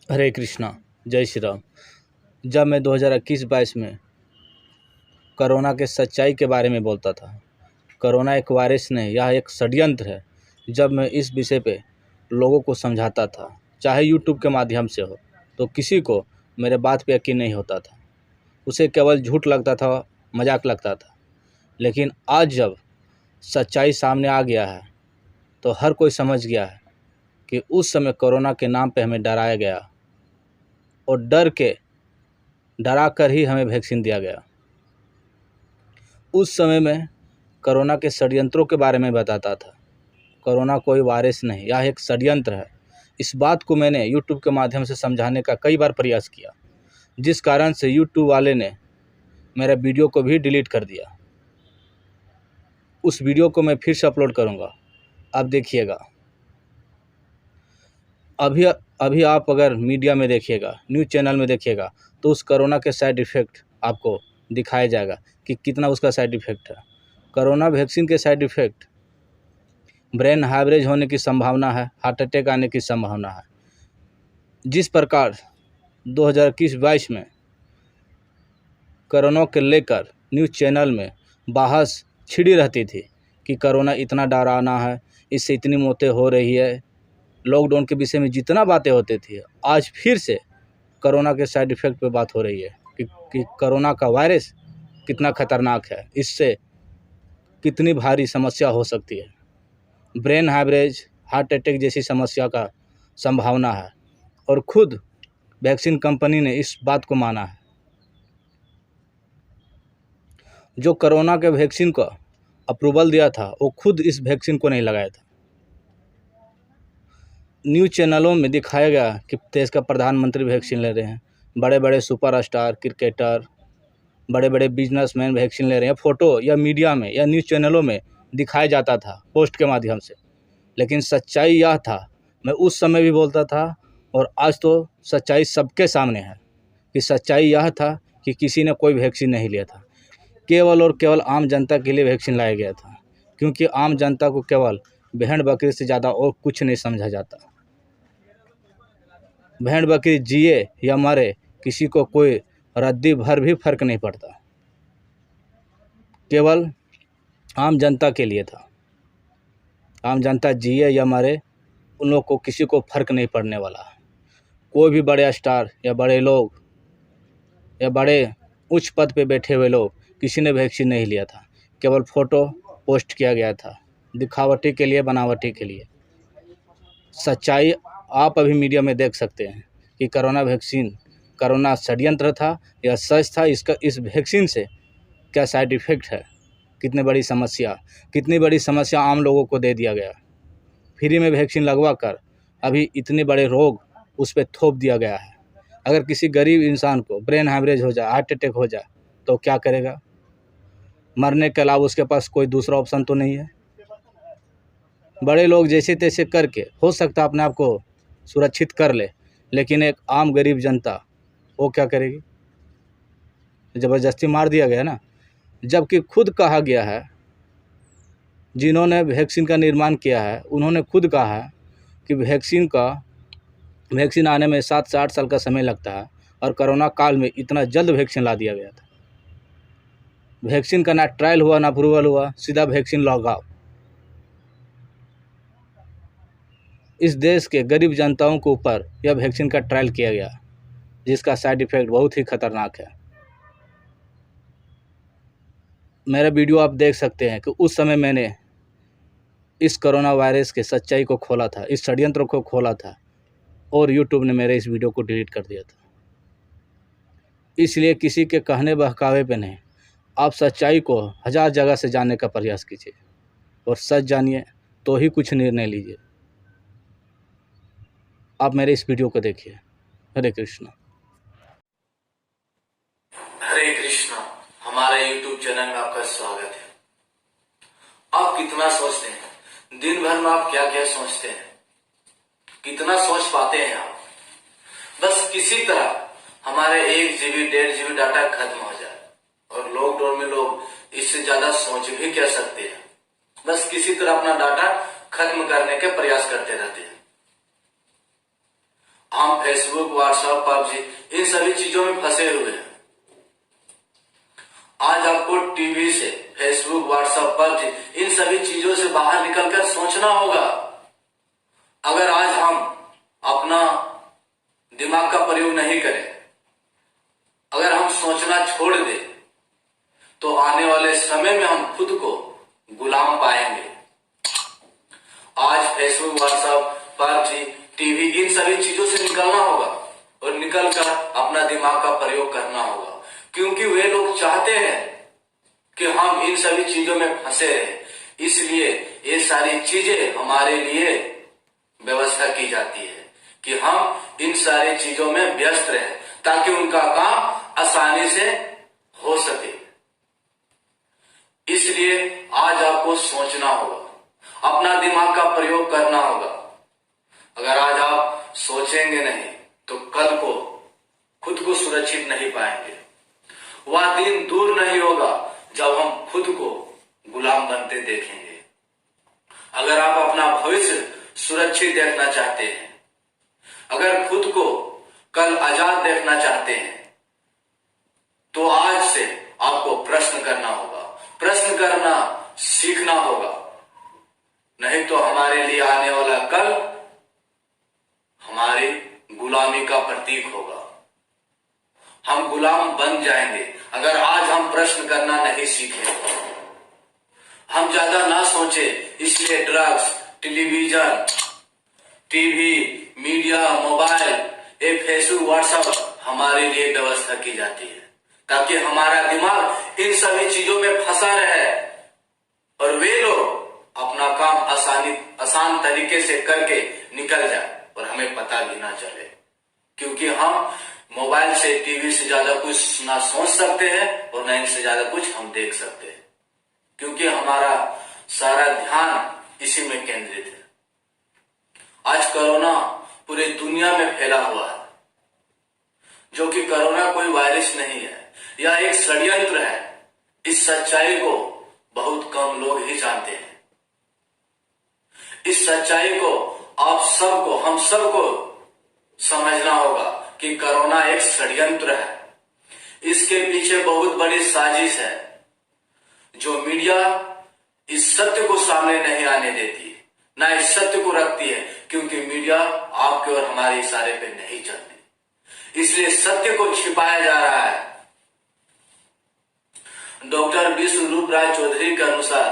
हरे कृष्णा, जय श्री राम। जब मैं 2021-22 में कोरोना के सच्चाई के बारे में बोलता था, कोरोना एक वायरस नहीं, यह एक षड्यंत्र है। जब मैं इस विषय पे लोगों को समझाता था, चाहे यूट्यूब के माध्यम से हो, तो किसी को मेरे बात पे यकीन नहीं होता था। उसे केवल झूठ लगता था, मजाक लगता था। लेकिन आज जब सच्चाई सामने आ गया है, तो हर कोई समझ गया है कि उस समय कोरोना के नाम पे हमें डराया गया और डरा कर ही हमें वैक्सीन दिया गया। उस समय में कोरोना के षड्यंत्रों के बारे में बताता था। कोरोना कोई वायरस नहीं, यह एक षड्यंत्र है। इस बात को मैंने यूट्यूब के माध्यम से समझाने का कई बार प्रयास किया, जिस कारण से यूट्यूब वाले ने मेरे वीडियो को भी डिलीट कर दिया। उस वीडियो को मैं फिर से अपलोड करूँगा, अब देखिएगा। अभी आप अगर मीडिया में देखिएगा, न्यूज़ चैनल में देखिएगा, तो उस कोरोना के साइड इफ़ेक्ट आपको दिखाया जाएगा कि कितना उसका साइड इफ़ेक्ट है। कोरोना वैक्सीन के साइड इफ़ेक्ट ब्रेन हैमरेज होने की संभावना है, हार्ट अटैक आने की संभावना है। जिस प्रकार 2021-22 में कोरोना के लेकर न्यूज़ चैनल में बहस छिड़ी रहती थी कि कोरोना इतना डरावना है, इससे इतनी मौतें हो रही है, लॉकडाउन के विषय में जितना बातें होती थी, आज फिर से कोरोना के साइड इफ़ेक्ट पे बात हो रही है कि कोरोना का वायरस कितना खतरनाक है, इससे कितनी भारी समस्या हो सकती है। ब्रेन हैमरेज, हार्ट अटैक जैसी समस्या का संभावना है और खुद वैक्सीन कंपनी ने इस बात को माना है। जो कोरोना के वैक्सीन को अप्रूवल दिया था, वो खुद इस वैक्सीन को नहीं लगाया था। न्यूज़ चैनलों में दिखाया गया कि देश का प्रधानमंत्री वैक्सीन ले रहे हैं, बड़े बड़े सुपरस्टार, क्रिकेटर, बड़े बड़े बिजनेसमैन वैक्सीन ले रहे हैं। फ़ोटो या मीडिया में या न्यूज़ चैनलों में दिखाया जाता था पोस्ट के माध्यम से। लेकिन सच्चाई यह था, मैं उस समय भी बोलता था और आज तो सच्चाई सबके सामने है कि सच्चाई यह था कि किसी ने कोई वैक्सीन नहीं लिया था। केवल और केवल आम जनता के लिए वैक्सीन लाया गया था, क्योंकि आम जनता को केवल भेड़ बकरी से ज़्यादा और कुछ नहीं समझा जाता। भेड़ बकरी जिए या मरे, किसी को कोई रद्दी भर भी फर्क नहीं पड़ता। केवल आम जनता के लिए था। आम जनता जिए या मरे, उन लोग को किसी को फर्क नहीं पड़ने वाला। कोई भी बड़े स्टार या बड़े लोग या बड़े उच्च पद पे बैठे हुए लोग, किसी ने वैक्सीन नहीं लिया था। केवल फ़ोटो पोस्ट किया गया था, दिखावटी के लिए, बनावटी के लिए। सच्चाई आप अभी मीडिया में देख सकते हैं कि कोरोना वैक्सीन कोरोना षड्यंत्र था या सच था। इस वैक्सीन से क्या साइड इफ़ेक्ट है, कितनी बड़ी समस्या आम लोगों को दे दिया गया। फ्री में वैक्सीन लगवा कर अभी इतने बड़े रोग उस पर थोप दिया गया है। अगर किसी गरीब इंसान को ब्रेन हैमरेज हो जाए, हार्ट अटैक हो जाए, तो क्या करेगा? मरने के अलावा उसके पास कोई दूसरा ऑप्शन तो नहीं है। बड़े लोग जैसे तैसे करके हो सकता है अपने आप को सुरक्षित कर ले, लेकिन एक आम गरीब जनता वो क्या करेगी? ज़बरदस्ती मार दिया गया ना। जबकि खुद कहा गया है, जिन्होंने वैक्सीन का निर्माण किया है, उन्होंने खुद कहा है कि वैक्सीन आने में 7 से 8 साल का समय लगता है और कोरोना काल में इतना जल्द वैक्सीन ला दिया गया था। वैक्सीन का ना ट्रायल हुआ ना अप्रूवल हुआ, सीधा वैक्सीन लगाओ। इस देश के गरीब जनताओं के ऊपर यह वैक्सीन का ट्रायल किया गया, जिसका साइड इफ़ेक्ट बहुत ही खतरनाक है। मेरा वीडियो आप देख सकते हैं कि उस समय मैंने इस कोरोना वायरस के सच्चाई को खोला था, इस षड्यंत्र को खोला था, और यूट्यूब ने मेरे इस वीडियो को डिलीट कर दिया था। इसलिए किसी के कहने बहकावे पे नहीं, आप सच्चाई को 1000 जगह से जानने का प्रयास कीजिए और सच जानिए तो ही कुछ निर्णय लीजिए। आप मेरे इस वीडियो को देखिए। हरे कृष्णा। हरे कृष्णा। हमारे YouTube चैनल में आपका स्वागत है। आप कितना सोचते हैं? दिन भर में आप क्या क्या सोचते हैं? कितना सोच पाते हैं आप? बस किसी तरह हमारे 1 GB 1.5 GB डाटा खत्म हो जाए, और लॉकडाउन में लोग इससे ज्यादा सोच भी क्या सकते हैं। बस किसी तरह अपना डाटा खत्म करने के प्रयास करते रहते हैं। हम फेसबुक, व्हाट्सएप, पबजी इन सभी चीजों में फंसे हुए हैं। आज आपको टीवी से, फेसबुक, व्हाट्सएप, पबजी इन सभी चीजों से बाहर निकलकर सोचना होगा। अगर आज हम अपना दिमाग का प्रयोग नहीं करें, अगर हम सोचना छोड़ दें, तो आने वाले समय में हम खुद को गुलाम पाएंगे। आज फेसबुक, व्हाट्सएप, पबजी, टीवी इन सभी चीजों से निकलना होगा और निकलकर अपना दिमाग का प्रयोग करना होगा, क्योंकि वे लोग चाहते हैं कि हम इन सभी चीजों में फंसे रहें। इसलिए ये सारी चीजें हमारे लिए व्यवस्था की जाती है कि हम इन सारी चीजों में व्यस्त रहें, ताकि उनका काम आसानी से हो सके। इसलिए आज आपको सोचना होगा, अपना दिमाग का प्रयोग करना होगा। अगर आज आप सोचेंगे नहीं तो कल को खुद को सुरक्षित नहीं पाएंगे। वह दिन दूर नहीं होगा जब हम खुद को गुलाम बनते देखेंगे। अगर आप अपना भविष्य सुरक्षित देखना चाहते हैं, अगर खुद को कल आजाद देखना चाहते हैं, तो आज से आपको प्रश्न करना होगा, प्रश्न करना सीखना होगा। नहीं तो हमारे लिए आने वाला कल हमारी गुलामी का प्रतीक होगा। हम गुलाम बन जाएंगे अगर आज हम प्रश्न करना नहीं सीखे। हम ज्यादा ना सोचे, इसलिए drugs, television, TV, media, mobile, ये फेसबुक, व्हाट्सएप हमारे लिए व्यवस्था की जाती है, ताकि हमारा दिमाग इन सभी चीजों में फंसा रहे और वे लोग अपना काम आसान तरीके से करके निकल जाए और हमें पता भी ना चले। क्योंकि हम मोबाइल से, टीवी से ज्यादा कुछ ना सोच सकते हैं और ना इनसे ज्यादा कुछ हम देख सकते हैं, क्योंकि हमारा सारा ध्यान इसी में केंद्रित है। आज कोरोना पूरी दुनिया में फैला हुआ है, जो कि कोरोना कोई वायरस नहीं है, यह एक षड्यंत्र है। इस सच्चाई को बहुत कम लोग ही जानते हैं। इस सच्चाई को आप सबको, हम सबको समझना होगा कि कोरोना एक षड्यंत्र है। इसके पीछे बहुत बड़ी साजिश है, जो मीडिया इस सत्य को सामने नहीं आने देती, ना इस सत्य को रखती है, क्योंकि मीडिया आपके और हमारे इशारे पे नहीं चलती। इसलिए सत्य को छिपाया जा रहा है। डॉक्टर बी स्वरूप राय चौधरी के अनुसार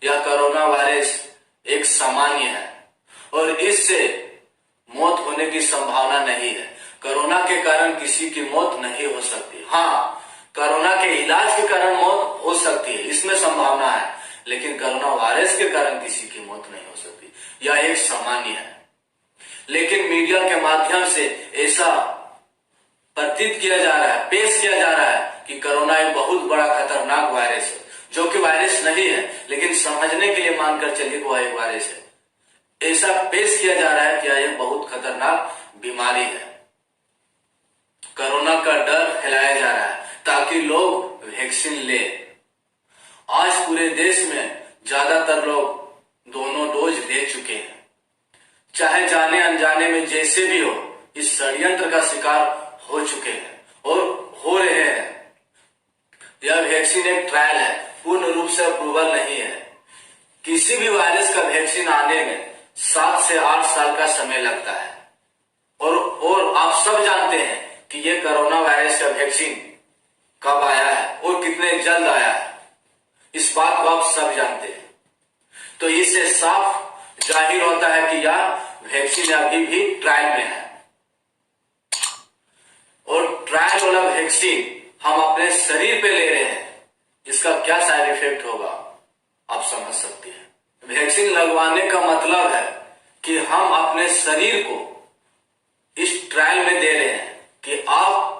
यह कोरोना वायरस एक सामान्य है और इससे मौत होने की संभावना नहीं है। कोरोना के कारण किसी की मौत नहीं हो सकती। हाँ, कोरोना के इलाज के कारण मौत हो सकती है, इसमें संभावना है, लेकिन कोरोना वायरस के कारण किसी की मौत नहीं हो सकती। यह एक सामान्य है। लेकिन मीडिया के माध्यम से ऐसा प्रतीत किया जा रहा है, पेश किया जा रहा है कि कोरोना एक बहुत बड़ा खतरनाक वायरस है, जो कि वायरस नहीं है, लेकिन समझने के लिए मानकर चलिए वह एक वायरस है। ऐसा पेश किया जा रहा है कि यह बहुत खतरनाक बीमारी है। कोरोना का डर फैलाया जा रहा है ताकि लोग वैक्सीन ले। आज पूरे देश में ज्यादातर लोग दोनों डोज ले चुके हैं। चाहे जाने अनजाने में जैसे भी हो, इस षड्यंत्र का शिकार हो चुके हैं और हो रहे हैं। यह वैक्सीन एक ट्रायल है, पूर्ण रूप से अप्रूवल नहीं है। किसी भी वायरस का वैक्सीन आने में 7 से 8 साल का समय लगता है और आप सब जानते हैं कि ये कोरोना वायरस का वैक्सीन कब आया है और कितने जल्द आया है। इस बात को आप सब जानते हैं। तो इससे साफ जाहिर होता है कि यह वैक्सीन अभी भी ट्रायल में है और ट्रायल वाला वैक्सीन हम अपने शरीर पे ले रहे हैं। इसका क्या साइड इफेक्ट होगा आप समझ सकते हैं। वैक्सीन लगवाने का मतलब है कि हम अपने शरीर को इस ट्रायल में दे रहे हैं कि आप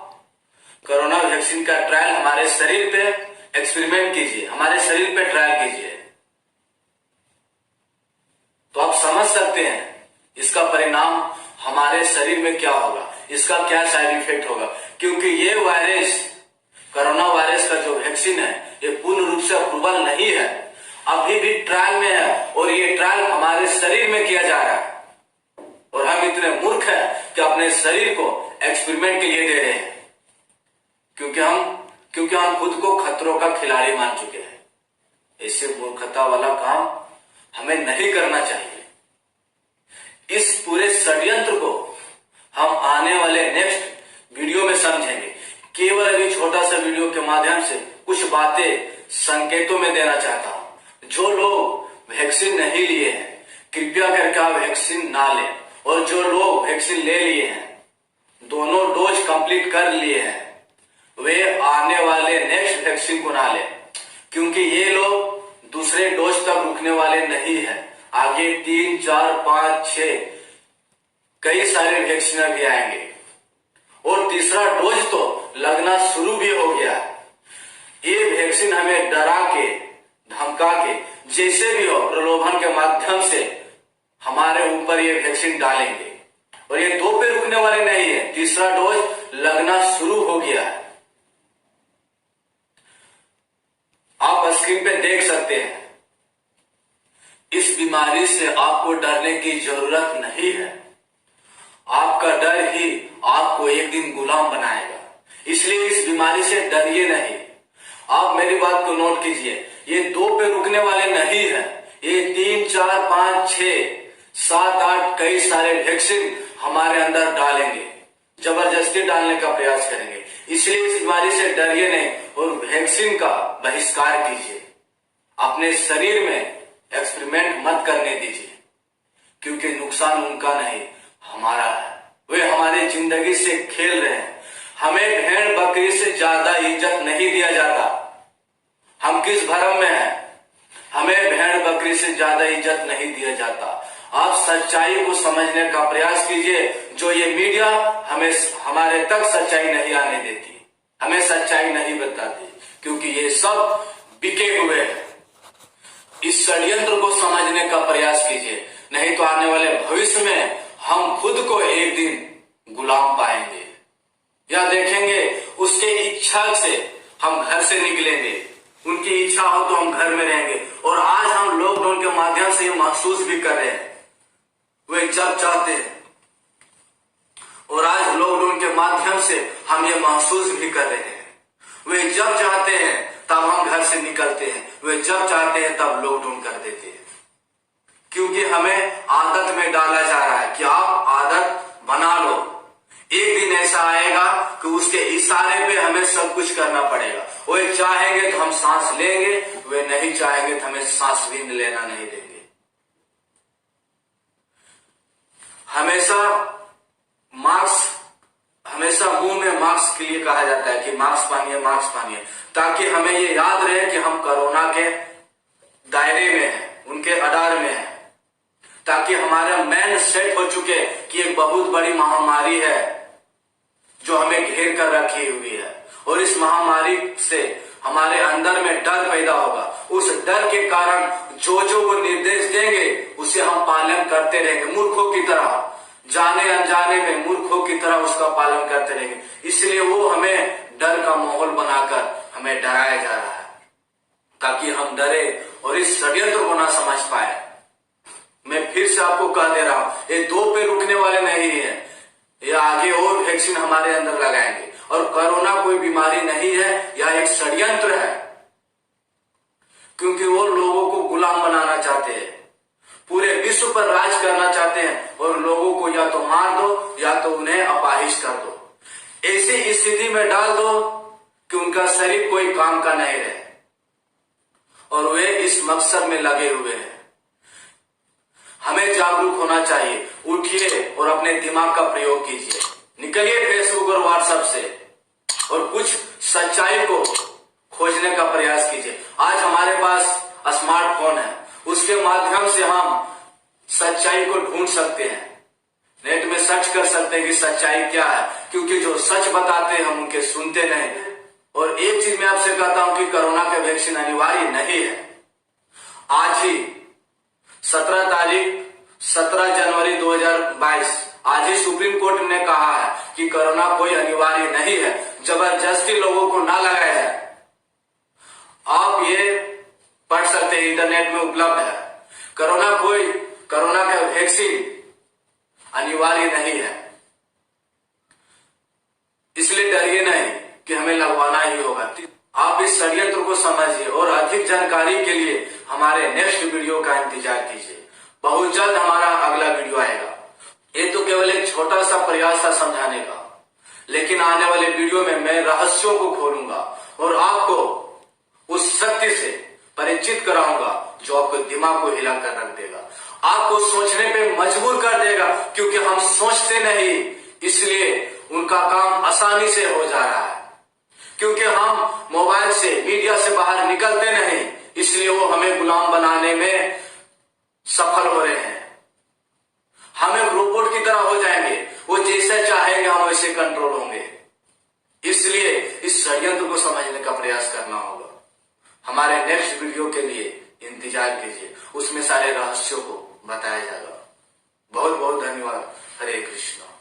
कोरोना वैक्सीन का ट्रायल हमारे शरीर पे एक्सपेरिमेंट कीजिए, हमारे शरीर पे ट्रायल कीजिए। तो आप समझ सकते हैं इसका परिणाम हमारे शरीर में क्या होगा, इसका क्या साइड इफेक्ट होगा। क्योंकि ये वायरस, कोरोना वायरस का जो वैक्सीन है, ये पूर्ण रूप से अप्रूवल नहीं है, अभी भी ट्रायल में है और ये ट्रायल हमारे शरीर में किया जा रहा है और हम इतने मूर्ख हैं कि अपने शरीर को एक्सपेरिमेंट के लिए दे रहे हैं, क्योंकि हम खुद को खतरों का खिलाड़ी मान चुके हैं। ऐसे मूर्खता वाला काम हमें नहीं करना चाहिए। इस पूरे षड्यंत्र को हम आने वाले नेक्स्ट वीडियो में समझेंगे। केवल अभी छोटा सा वीडियो के माध्यम से कुछ बातें संकेतों में देना चाहता हूं। जो लोग वैक्सीन नहीं लिए हैं, कृपया करके आप वैक्सीन ना लें, और जो लोग वैक्सीन ले लिए हैं, दोनों डोज कंप्लीट कर लिए हैं, वे आने वाले नेक्स्ट वैक्सीन को ना लें, क्योंकि ये लोग दूसरे डोज तक रुकने वाले नहीं है। आगे 3, 4, 5, 6 कई सारे वैक्सीन भी आएंगे, और तीसरा डोज तो लगना शुरू भी हो गया है। ये वैक्सीन हमें डरा के, धमका के, जैसे भी हो प्रलोभन के माध्यम से हमारे ऊपर ये वैक्सीन डालेंगे, और ये 2 पे रुकने वाले नहीं है। तीसरा डोज लगना शुरू हो गया है। आप स्क्रीन पे देख सकते हैं। इस बीमारी से आपको डरने की जरूरत नहीं है। आपका डर ही आपको एक दिन गुलाम बनाएगा। इसलिए इस बीमारी से डरिए नहीं। आप मेरी बात को नोट कीजिए, ये 2 पे रुकने वाले नहीं है। ये 3, 4, 5, 6, 7, 8 कई सारे वैक्सीन हमारे अंदर डालेंगे, जबरदस्ती डालने का प्रयास करेंगे। इसलिए इस बीमारी से डरिए नहीं और वैक्सीन का बहिष्कार कीजिए। अपने शरीर में एक्सपेरिमेंट मत करने दीजिए, क्योंकि नुकसान उनका नहीं, हमारा है। वे हमारी जिंदगी से खेल रहे हैं। हमें भेड़ बकरी से ज्यादा इज्जत नहीं दिया जाता। हम किस भरम में हैं? हमें भेड़ बकरी से ज्यादा इज्जत नहीं दिया जाता। आप सच्चाई को समझने का प्रयास कीजिए। जो ये मीडिया हमें हमारे तक सच्चाई नहीं आने देती, हमें सच्चाई नहीं बताती, क्योंकि ये सब बिके हुए हैं। इस षड्यंत्र को समझने का प्रयास कीजिए, नहीं तो आने वाले भविष्य में हम खुद को एक दिन गुलाम पाएंगे, या देखेंगे उसके इच्छा से हम घर से निकलेंगे। उनकी इच्छा हो तो हम घर में रहेंगे। और आज हम लॉकडाउन के माध्यम से ये महसूस भी कर रहे हैं। वे जब चाहते हैं, और आज लॉकडाउन के माध्यम से हम ये महसूस भी कर रहे हैं। वे जब चाहते हैं तब हम घर से निकलते हैं, वे जब चाहते हैं तब लॉकडाउन कर देते हैं, क्योंकि हमें आदत में डाला जा रहा है कि आप आदत बना लो। एक दिन ऐसा आएगा कि उसके इशारे पे हमें सब कुछ करना पड़ेगा। वे चाहेंगे तो हम सांस लेंगे, वे नहीं चाहेंगे तो हमें सांस भी लेना नहीं देंगे। हमेशा मुंह में मास्क के लिए कहा जाता है कि मास्क पहनिए, ताकि हमें ये याद रहे कि हम कोरोना के दायरे में हैं, उनके अडार में हैं, ताकि हमारा माइंड सेट हो चुके कि एक बहुत बड़ी महामारी है जो हमें घेर कर रखी हुई है, और इस महामारी से हमारे अंदर में डर पैदा होगा। उस डर के कारण जो वो निर्देश देंगे उसे हम पालन करते रहेंगे, मूर्खों की तरह, जाने अनजाने में मूर्खों की तरह उसका पालन करते रहेंगे। इसलिए वो हमें डर का माहौल बनाकर हमें डराया जा रहा है, ताकि हम डरे और इस षड्यंत्र को ना समझ पाए। मैं फिर से आपको कह दे रहा हूं, ये 2 पे रुकने वाले नहीं है। ये आगे और वैक्सीन हमारे अंदर लगाएंगे, और कोरोना कोई बीमारी नहीं है, यह एक षड्यंत्र है, क्योंकि वो लोगों को गुलाम बनाना चाहते हैं, पूरे विश्व पर राज करना चाहते हैं, और लोगों को या तो मार दो या तो उन्हें अपाहिज कर दो। ऐसी स्थिति में डाल दो कि उनका शरीर कोई काम का नहीं रहे, और वे इस मकसद में लगे हुए हैं। हमें जागरूक होना चाहिए। उठिए और अपने दिमाग का प्रयोग कीजिए। निकलिए फेसबुक और व्हाट्सएप से, और कुछ सच्चाई को खोजने का प्रयास कीजिए। आज हमारे पास स्मार्टफोन है, उसके माध्यम से हम सच्चाई को ढूंढ सकते हैं। नेट में सर्च कर सकते हैं कि सच्चाई क्या है, क्योंकि जो सच बताते हैं हम उनके सुनते नहीं। और एक चीज मैं आपसे कहता हूं कि कोरोना का वैक्सीन अनिवार्य नहीं है। आज ही 17 जनवरी 2022 आज ही सुप्रीम कोर्ट ने कहा है कि कोरोना कोई अनिवार्य नहीं है, जबरदस्ती लोगों को ना लगाया जाए। आप ये पढ़ सकते हैं, इंटरनेट में उपलब्ध है। कोरोना का वैक्सीन अनिवार्य नहीं है, इसलिए डरिए नहीं कि हमें लगवाना ही होगा। आप इस षड्यंत्र को समझिए और अधिक जानकारी के लिए हमारे नेक्स्ट वीडियो का इंतजार कीजिए। बहुत जल्द हमारा अगला वीडियो आएगा। ये तो केवल एक छोटा सा प्रयास था समझाने का, लेकिन आने वाले वीडियो में मैं रहस्यों को खोलूंगा और आपको उस सत्य से परिचित कराऊंगा जो आपको दिमाग को हिला कर रख देगा, आपको सोचने पे मजबूर कर देगा। क्योंकि हम सोचते नहीं, इसलिए उनका काम आसानी से हो जा रहा है। क्योंकि हम मोबाइल से, मीडिया से बाहर निकलते नहीं, इसलिए वो हमें गुलाम बनाने में सफल हो रहे हैं। हम एक रोबोट की तरह हो जाएंगे, वो जैसे चाहेंगे हम वैसे कंट्रोल होंगे। इसलिए इस षड्यंत्र को समझने का प्रयास करना होगा। हमारे नेक्स्ट वीडियो के लिए इंतजार कीजिए, उसमें सारे रहस्यों को बताया जाएगा। बहुत बहुत धन्यवाद। हरे कृष्ण।